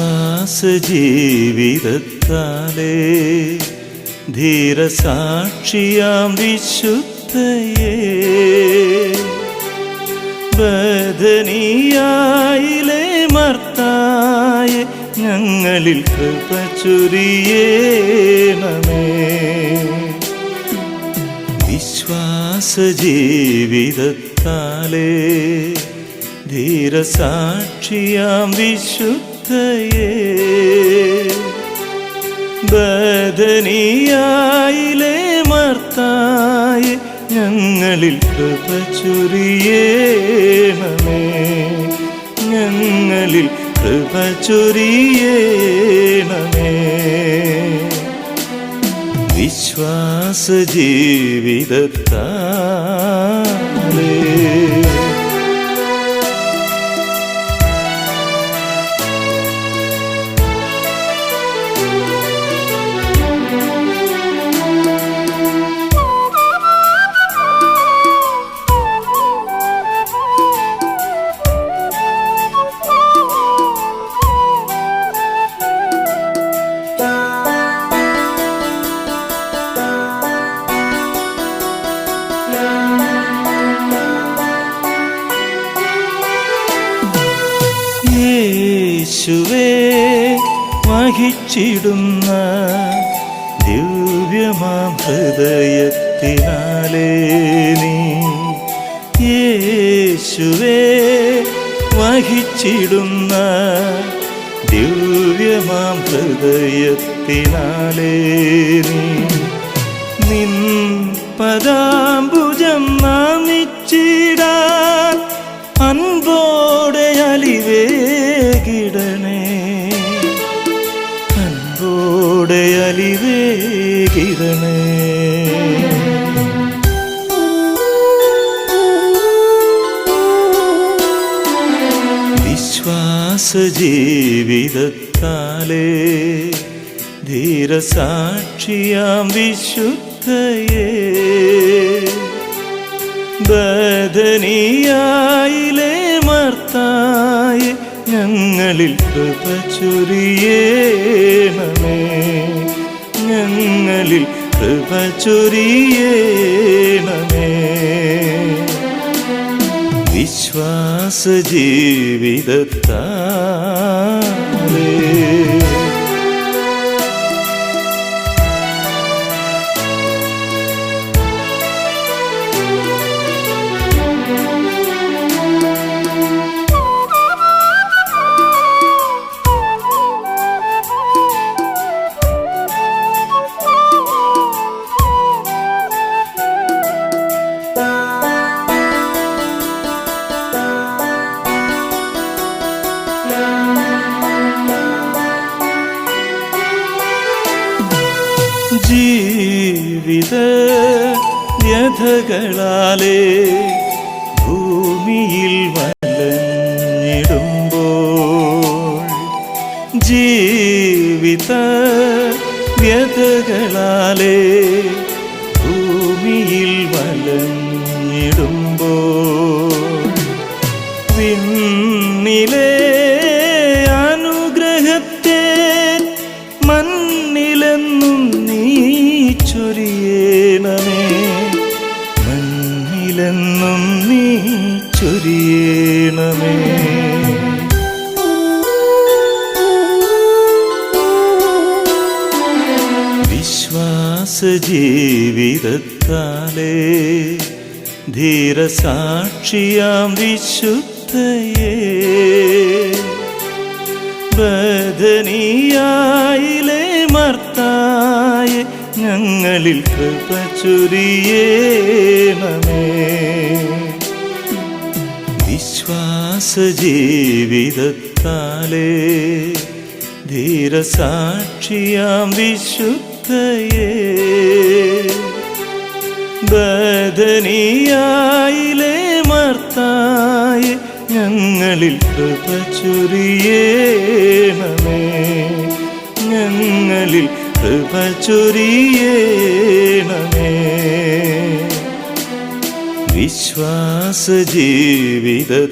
വിശ്വാസ ജീവിതത്താലേ ധീരസാക്ഷിയാം വിശുദ്ധയേ ബദനിയായിലെ മർത്തായെ ഞങ്ങളിൽ കൃപ ചൊരിയേണമേ. വിശ്വാസ ജീവിതത്താലേ ധീരസാക്ഷിയാം വിശുദ്ധയേ ബദനിയായിലെ മർത്തായെ ഞങ്ങളിൽ കൃപ ചൊരിയേണമേ. ഞങ്ങളിൽ കൃപ ചൊരിയേണമേ. വിശ്വാസ ജീവിതത്താലേ യേശുവേ വഹിച്ചിടുന്ന ദിവ്യമാം ഹൃദയത്തിനാലേ നീ യേശുവേ വഹിച്ചിടുന്ന ദിവ്യമാം ഹൃദയത്തിനാലേ നീ നിൻ പദാംബുജം നാമിച്ചിടാൻ അൻപോടെ അലിവേകിടണേ. അൻപോടെ അലിവേകിടണേ. വിശ്വാസ ജീവിതത്താലേ ധീരസാക്ഷിയാം വിശുദ്ധയേ ബദനിയായിലെ മർത്തായെ ഞങ്ങളിൽ കൃപ ചൊരിയേണമേ. ഞങ്ങളിൽ കൃപ ചൊരിയേണമേ. വിശ്വാസ ജീവിതത്താലേ ജീവിത വ്യഥകളാലേ ഭൂമിയിൽ വലഞ്ഞിടുമ്പോൾ ജീവിത വ്യഥകളാലേ ഭൂമിയിൽ വലഞ്ഞിടുമ്പോൾ വിണ്ണിലെ അനുഗ്രഹത്തെ മണ്ണിലെന്നും ചൊരിയേണമേ. മണ്ണിലെന്നും നീ ചൊരിയേണമേ. വിശ്വാസ ജീവിതത്താലേ ധീരസാക്ഷിയാം വിശുദ്ധയേ ബദനിയായിലെ മർത്തായെ ഞങ്ങളിൽ കൃപ ചൊരിയേണമേ. വിശ്വാസ ജീവിതത്താലേ ധീരസാക്ഷിയാം വിശുദ്ധയേ ബദനിയായിലെ മർത്തായെ ഞങ്ങളിൽ കൃപ ചൊരിയേണമേ. ഞങ്ങളിൽ കൃപ ചൊരിയേണമേ. വിശ്വാസ ജീവിതത്താലേ